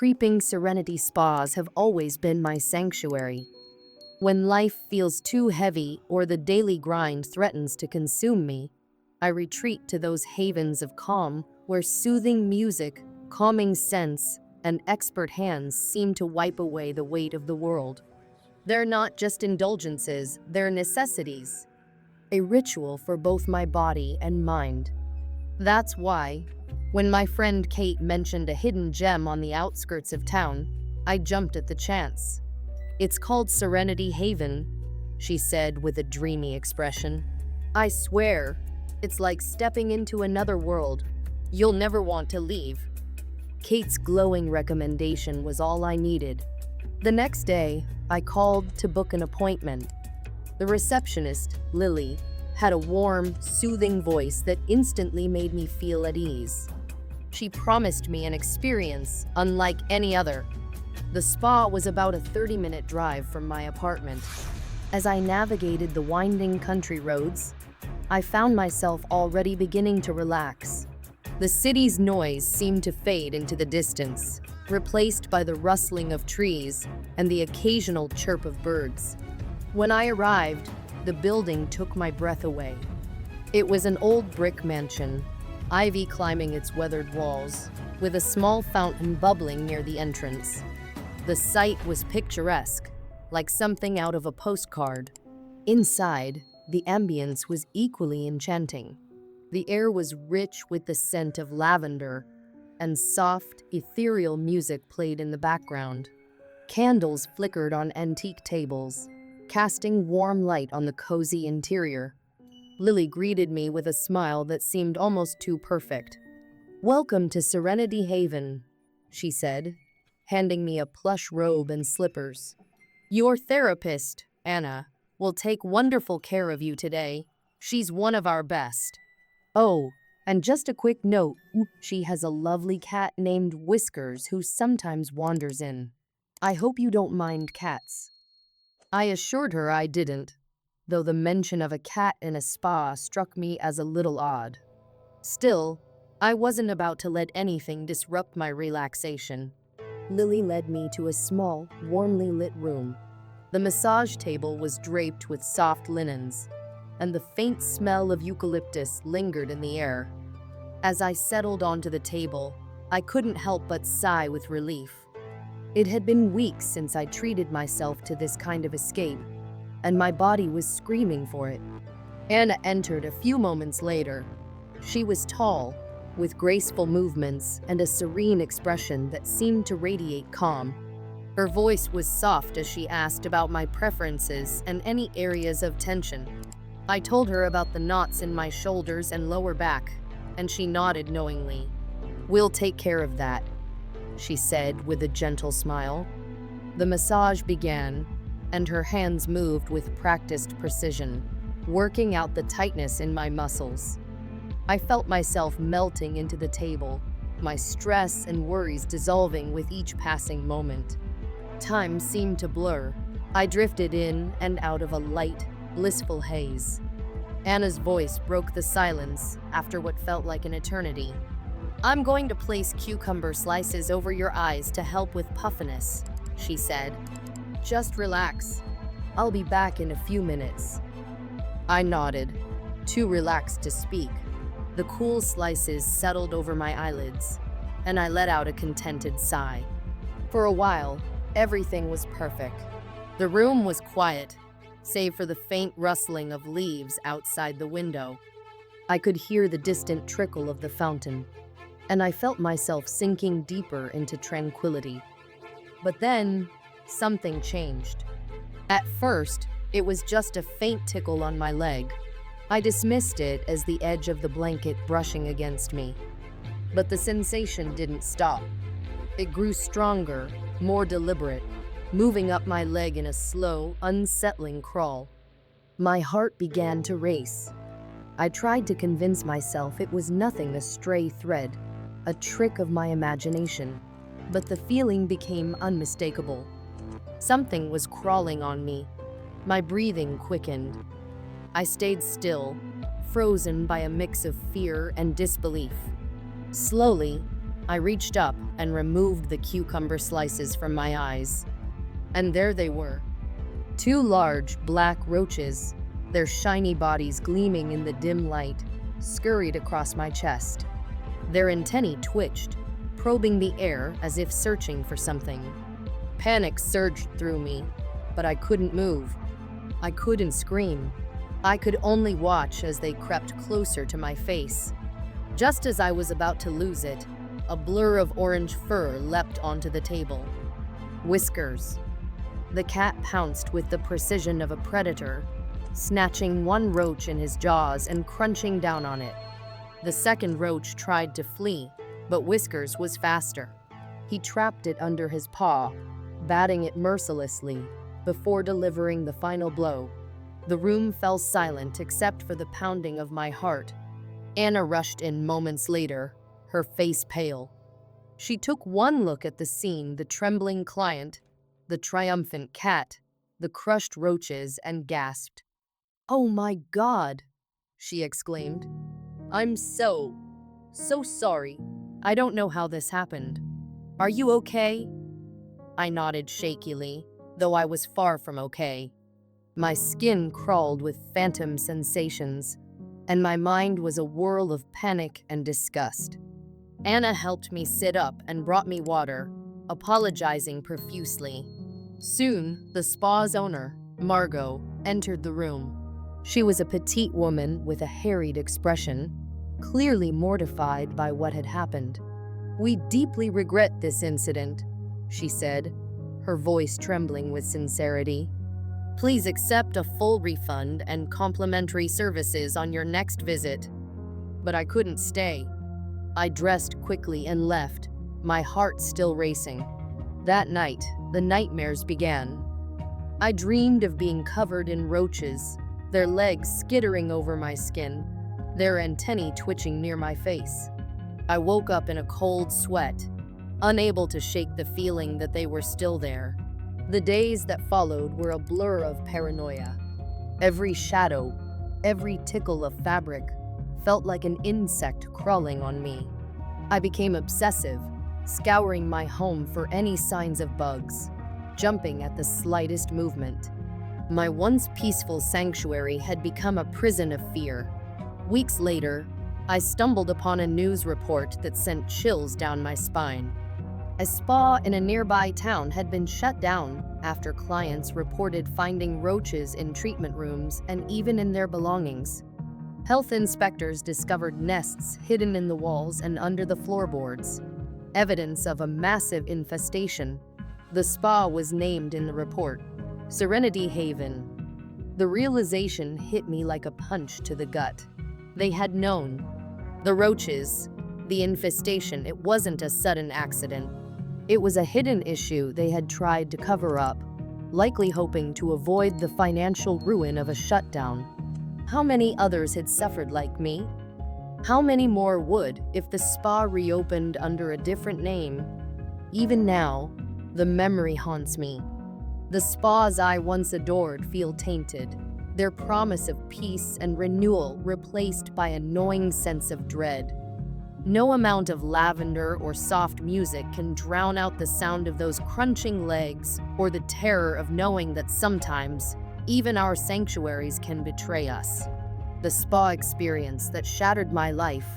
creeping serenity spas have always been my sanctuary. When life feels too heavy or the daily grind threatens to consume me, I retreat to those havens of calm where soothing music, calming scents, and expert hands seem to wipe away the weight of the world. They're not just indulgences, they're necessities, a ritual for both my body and mind. That's why, when my friend Kate mentioned a hidden gem on the outskirts of town, I jumped at the chance. "It's called Serenity Haven," she said with a dreamy expression. "I swear, it's like stepping into another world. You'll never want to leave." Kate's glowing recommendation was all I needed. The next day, I called to book an appointment. The receptionist, Lily, had a warm, soothing voice that instantly made me feel at ease. She promised me an experience unlike any other. The spa was about a 30-minute drive from my apartment. As I navigated the winding country roads, I found myself already beginning to relax. The city's noise seemed to fade into the distance, replaced by the rustling of trees and the occasional chirp of birds. When I arrived, the building took my breath away. It was an old brick mansion, ivy climbing its weathered walls, with a small fountain bubbling near the entrance. The sight was picturesque, like something out of a postcard. Inside, the ambience was equally enchanting. The air was rich with the scent of lavender, and soft, ethereal music played in the background. Candles flickered on antique tables, casting warm light on the cozy interior. Lily greeted me with a smile that seemed almost too perfect. "Welcome to Serenity Haven," she said, handing me a plush robe and slippers. "Your therapist, Anna, will take wonderful care of you today. She's one of our best. Oh, and just a quick note, she has a lovely cat named Whiskers who sometimes wanders in. I hope you don't mind cats." I assured her I didn't, though the mention of a cat in a spa struck me as a little odd. Still, I wasn't about to let anything disrupt my relaxation. Lily led me to a small, warmly lit room. The massage table was draped with soft linens, and the faint smell of eucalyptus lingered in the air. As I settled onto the table, I couldn't help but sigh with relief. It had been weeks since I treated myself to this kind of escape, and my body was screaming for it. Anna entered a few moments later. She was tall, with graceful movements and a serene expression that seemed to radiate calm. Her voice was soft as she asked about my preferences and any areas of tension. I told her about the knots in my shoulders and lower back, and she nodded knowingly. "We'll take care of that," she said with a gentle smile. The massage began, and her hands moved with practiced precision, working out the tightness in my muscles. I felt myself melting into the table, my stress and worries dissolving with each passing moment. Time seemed to blur. I drifted in and out of a light, blissful haze. Anna's voice broke the silence after what felt like an eternity. "I'm going to place cucumber slices over your eyes to help with puffiness," she said. "Just relax. I'll be back in a few minutes." I nodded, too relaxed to speak. The cool slices settled over my eyelids, and I let out a contented sigh. For a while, everything was perfect. The room was quiet, save for the faint rustling of leaves outside the window. I could hear the distant trickle of the fountain, and I felt myself sinking deeper into tranquility. But then, something changed. At first, it was just a faint tickle on my leg. I dismissed it as the edge of the blanket brushing against me. But the sensation didn't stop. It grew stronger, more deliberate, moving up my leg in a slow, unsettling crawl. My heart began to race. I tried to convince myself it was nothing, a stray thread, a trick of my imagination, but the feeling became unmistakable. Something was crawling on me. My breathing quickened. I stayed still, frozen by a mix of fear and disbelief. Slowly, I reached up and removed the cucumber slices from my eyes. And there they were. Two large, black roaches, their shiny bodies gleaming in the dim light, scurried across my chest. Their antennae twitched, probing the air as if searching for something. Panic surged through me, but I couldn't move. I couldn't scream. I could only watch as they crept closer to my face. Just as I was about to lose it, a blur of orange fur leapt onto the table. Whiskers. The cat pounced with the precision of a predator, snatching one roach in his jaws and crunching down on it. The second roach tried to flee, but Whiskers was faster. He trapped it under his paw, batting it mercilessly before delivering the final blow. The room fell silent except for the pounding of my heart. Anna rushed in moments later, her face pale. She took one look at the scene, the trembling client, the triumphant cat, the crushed roaches, and gasped. "Oh my God," she exclaimed. "I'm so sorry. I don't know how this happened. Are you okay?" I nodded shakily, though I was far from okay. My skin crawled with phantom sensations, and my mind was a whirl of panic and disgust. Anna helped me sit up and brought me water, apologizing profusely. Soon, the spa's owner, Margot, entered the room. She was a petite woman with a harried expression, clearly mortified by what had happened. "We deeply regret this incident," she said, her voice trembling with sincerity. "Please accept a full refund and complimentary services on your next visit." But I couldn't stay. I dressed quickly and left, my heart still racing. That night, the nightmares began. I dreamed of being covered in roaches, their legs skittering over my skin, their antennae twitching near my face. I woke up in a cold sweat, unable to shake the feeling that they were still there. The days that followed were a blur of paranoia. Every shadow, every tickle of fabric, felt like an insect crawling on me. I became obsessive, scouring my home for any signs of bugs, jumping at the slightest movement. My once peaceful sanctuary had become a prison of fear. Weeks later, I stumbled upon a news report that sent chills down my spine. A spa in a nearby town had been shut down after clients reported finding roaches in treatment rooms and even in their belongings. Health inspectors discovered nests hidden in the walls and under the floorboards, evidence of a massive infestation. The spa was named in the report, Serenity Haven. The realization hit me like a punch to the gut. They had known. The roaches, the infestation, it wasn't a sudden accident. It was a hidden issue they had tried to cover up, likely hoping to avoid the financial ruin of a shutdown. How many others had suffered like me? How many more would if the spa reopened under a different name? Even now, the memory haunts me. The spas I once adored feel tainted, their promise of peace and renewal replaced by a gnawing sense of dread. No amount of lavender or soft music can drown out the sound of those crunching legs or the terror of knowing that sometimes even our sanctuaries can betray us. The spa experience that shattered my life.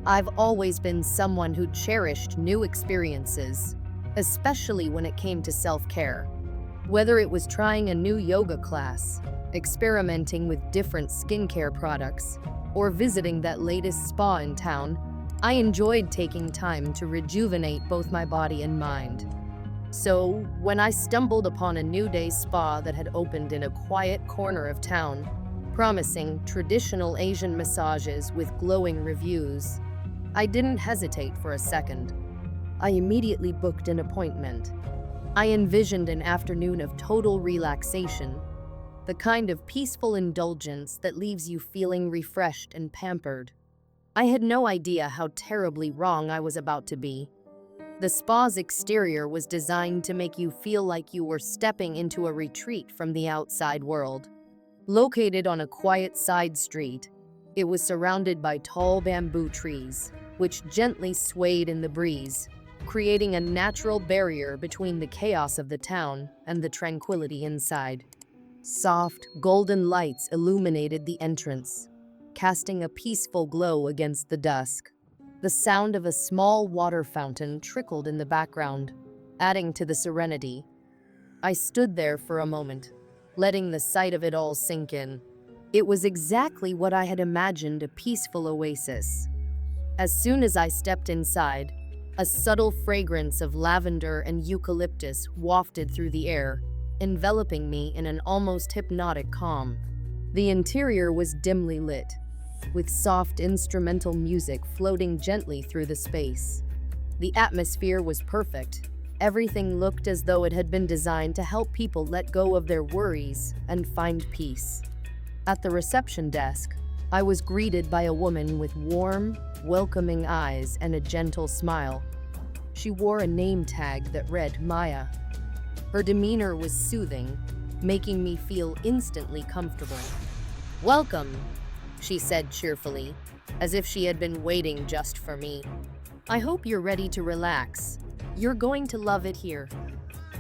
I've always been someone who cherished new experiences, especially when it came to self-care. Whether it was trying a new yoga class, experimenting with different skincare products, or visiting that latest spa in town, I enjoyed taking time to rejuvenate both my body and mind. So, when I stumbled upon a new day spa that had opened in a quiet corner of town, promising traditional Asian massages with glowing reviews, I didn't hesitate for a second. I immediately booked an appointment. I envisioned an afternoon of total relaxation, the kind of peaceful indulgence that leaves you feeling refreshed and pampered. I had no idea how terribly wrong I was about to be. The spa's exterior was designed to make you feel like you were stepping into a retreat from the outside world. Located on a quiet side street, it was surrounded by tall bamboo trees, which gently swayed in the breeze, creating a natural barrier between the chaos of the town and the tranquility inside. Soft, golden lights illuminated the entrance, casting a peaceful glow against the dusk. The sound of a small water fountain trickled in the background, adding to the serenity. I stood there for a moment, letting the sight of it all sink in. It was exactly what I had imagined, a peaceful oasis. As soon as I stepped inside, a subtle fragrance of lavender and eucalyptus wafted through the air, enveloping me in an almost hypnotic calm. The interior was dimly lit, with soft instrumental music floating gently through the space. The atmosphere was perfect. Everything looked as though it had been designed to help people let go of their worries and find peace. At the reception desk, I was greeted by a woman with warm, welcoming eyes and a gentle smile. She wore a name tag that read Maya. Her demeanor was soothing, making me feel instantly comfortable. "Welcome," she said cheerfully, as if she had been waiting just for me. "I hope you're ready to relax. You're going to love it here."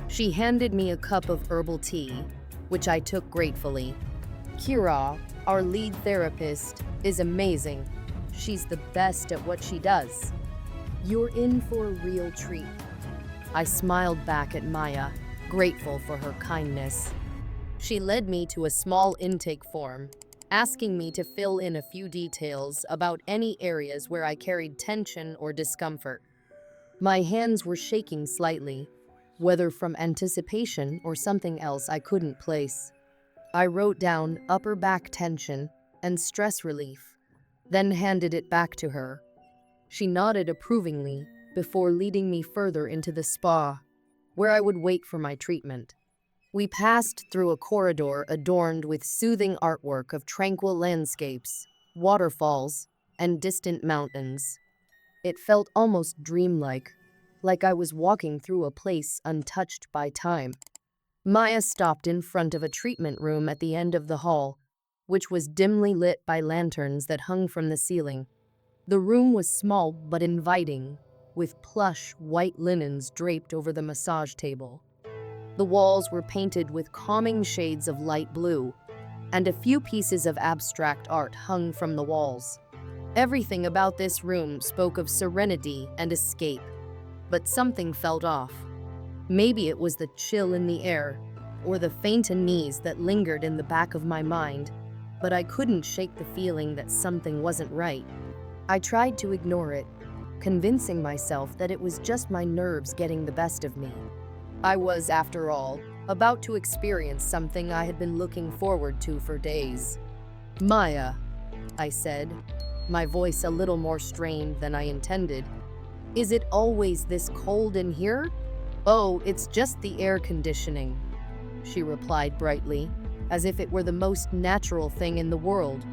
She handed me a cup of herbal tea, which I took gratefully. "Kira, our lead therapist, is amazing. She's the best at what she does. You're in for a real treat." I smiled back at Maya, grateful for her kindness. She led me to a small intake form, asking me to fill in a few details about any areas where I carried tension or discomfort. My hands were shaking slightly, whether from anticipation or something else I couldn't place. I wrote down upper back tension and stress relief, then handed it back to her. She nodded approvingly before leading me further into the spa, where I would wait for my treatment. We passed through a corridor adorned with soothing artwork of tranquil landscapes, waterfalls, and distant mountains. It felt almost dreamlike, like I was walking through a place untouched by time. Maya stopped in front of a treatment room at the end of the hall, which was dimly lit by lanterns that hung from the ceiling. The room was small but inviting, with plush white linens draped over the massage table. The walls were painted with calming shades of light blue, and a few pieces of abstract art hung from the walls. Everything about this room spoke of serenity and escape, but something felt off. Maybe it was the chill in the air, or the faint unease that lingered in the back of my mind, but I couldn't shake the feeling that something wasn't right. I tried to ignore it, convincing myself that it was just my nerves getting the best of me. I was, after all, about to experience something I had been looking forward to for days. "Maya," I said, my voice a little more strained than I intended. "Is it always this cold in here?" "Oh, it's just the air conditioning," she replied brightly, as if it were the most natural thing in the world.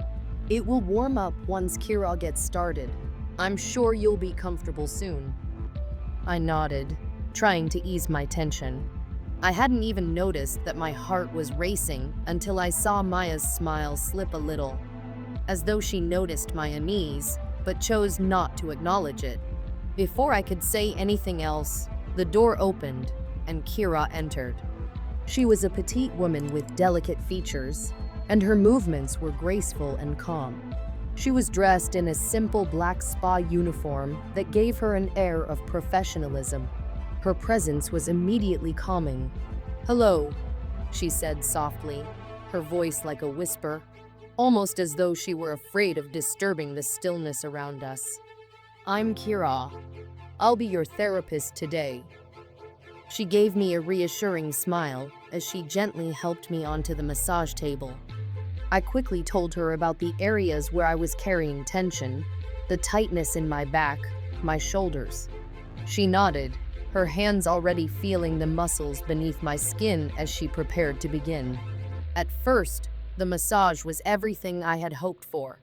"It will warm up once Kira gets started. I'm sure you'll be comfortable soon." I nodded, trying to ease my tension. I hadn't even noticed that my heart was racing until I saw Maya's smile slip a little, as though she noticed my unease, but chose not to acknowledge it. Before I could say anything else, the door opened and Kira entered. She was a petite woman with delicate features, and her movements were graceful and calm. She was dressed in a simple black spa uniform that gave her an air of professionalism. Her presence was immediately calming. "Hello," she said softly, her voice like a whisper, almost as though she were afraid of disturbing the stillness around us. "I'm Kira. I'll be your therapist today." She gave me a reassuring smile as she gently helped me onto the massage table. I quickly told her about the areas where I was carrying tension, the tightness in my back, my shoulders. She nodded, her hands already feeling the muscles beneath my skin as she prepared to begin. At first, the massage was everything I had hoped for.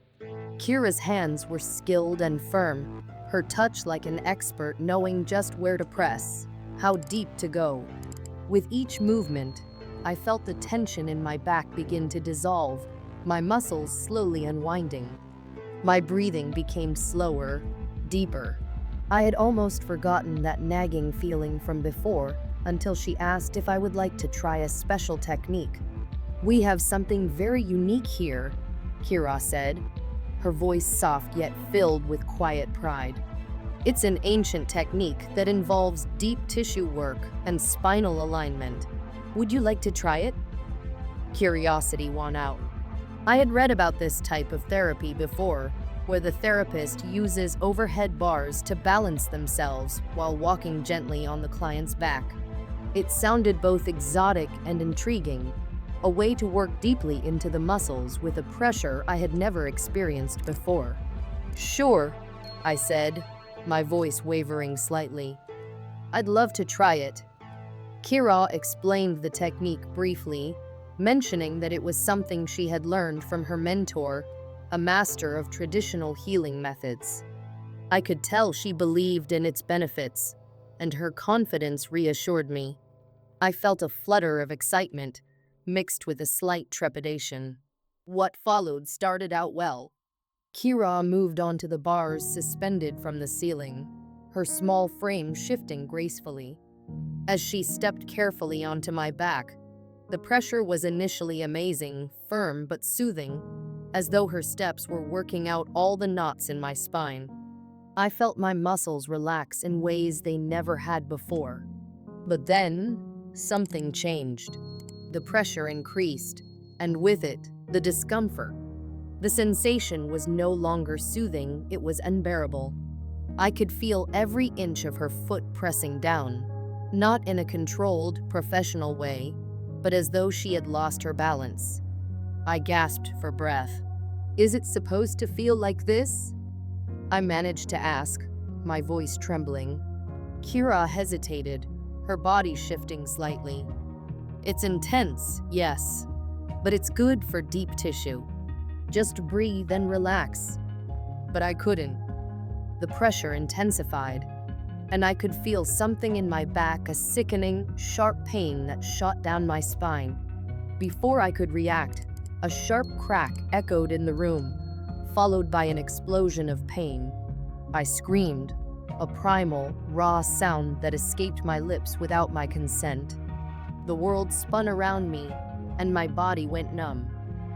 Kira's hands were skilled and firm, her touch like an expert knowing just where to press, how deep to go. With each movement, I felt the tension in my back begin to dissolve, my muscles slowly unwinding. My breathing became slower, deeper. I had almost forgotten that nagging feeling from before until she asked if I would like to try a special technique. "We have something very unique here," Kira said, her voice soft yet filled with quiet pride. "It's an ancient technique that involves deep tissue work and spinal alignment. Would you like to try it?" Curiosity won out. I had read about this type of therapy before, where the therapist uses overhead bars to balance themselves while walking gently on the client's back. It sounded both exotic and intriguing, a way to work deeply into the muscles with a pressure I had never experienced before. "Sure," I said, my voice wavering slightly. "I'd love to try it." Kira explained the technique briefly, mentioning that it was something she had learned from her mentor, a master of traditional healing methods. I could tell she believed in its benefits, and her confidence reassured me. I felt a flutter of excitement, mixed with a slight trepidation. What followed started out well. Kira moved onto the bars suspended from the ceiling, her small frame shifting gracefully. As she stepped carefully onto my back, the pressure was initially amazing, firm but soothing, as though her steps were working out all the knots in my spine. I felt my muscles relax in ways they never had before. But then, something changed. The pressure increased, and with it, the discomfort. The sensation was no longer soothing, it was unbearable. I could feel every inch of her foot pressing down, not in a controlled, professional way, but as though she had lost her balance. I gasped for breath. "Is it supposed to feel like this?" I managed to ask, my voice trembling. Kira hesitated, her body shifting slightly. "It's intense, yes, but it's good for deep tissue. Just breathe and relax." But I couldn't. The pressure intensified, and I could feel something in my back, a sickening, sharp pain that shot down my spine. Before I could react, a sharp crack echoed in the room, followed by an explosion of pain. I screamed, a primal, raw sound that escaped my lips without my consent. The world spun around me, and my body went numb.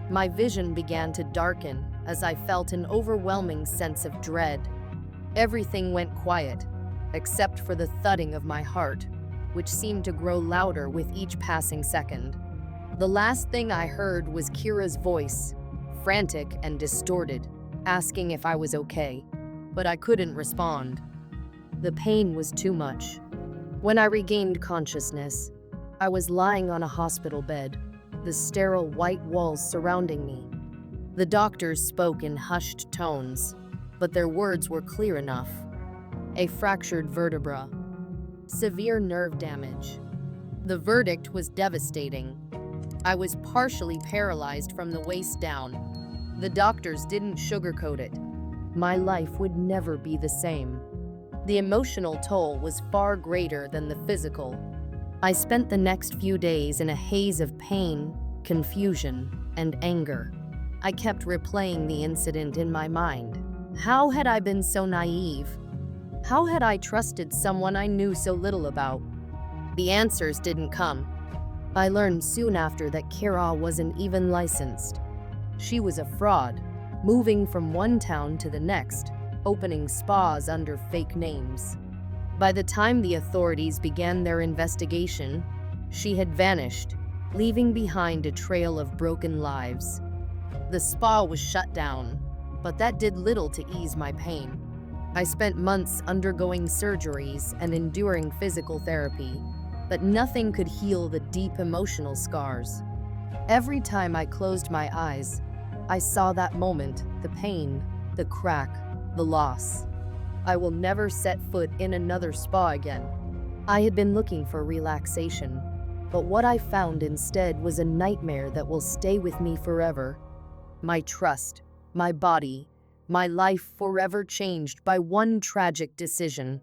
My vision began to darken as I felt an overwhelming sense of dread. Everything went quiet, except for the thudding of my heart, which seemed to grow louder with each passing second. The last thing I heard was Kira's voice, frantic and distorted, asking if I was okay, but I couldn't respond. The pain was too much. When I regained consciousness, I was lying on a hospital bed, the sterile white walls surrounding me. The doctors spoke in hushed tones, but their words were clear enough. A fractured vertebra, severe nerve damage. The verdict was devastating. I was partially paralyzed from the waist down. The doctors didn't sugarcoat it. My life would never be the same. The emotional toll was far greater than the physical. I spent the next few days in a haze of pain, confusion, and anger. I kept replaying the incident in my mind. How had I been so naive? How had I trusted someone I knew so little about? The answers didn't come. I learned soon after that Kira wasn't even licensed. She was a fraud, moving from one town to the next, opening spas under fake names. By the time the authorities began their investigation, she had vanished, leaving behind a trail of broken lives. The spa was shut down, but that did little to ease my pain. I spent months undergoing surgeries and enduring physical therapy, but nothing could heal the deep emotional scars. Every time I closed my eyes, I saw that moment, the pain, the crack, the loss. I will never set foot in another spa again. I had been looking for relaxation, but what I found instead was a nightmare that will stay with me forever. My trust, my body, my life forever changed by one tragic decision.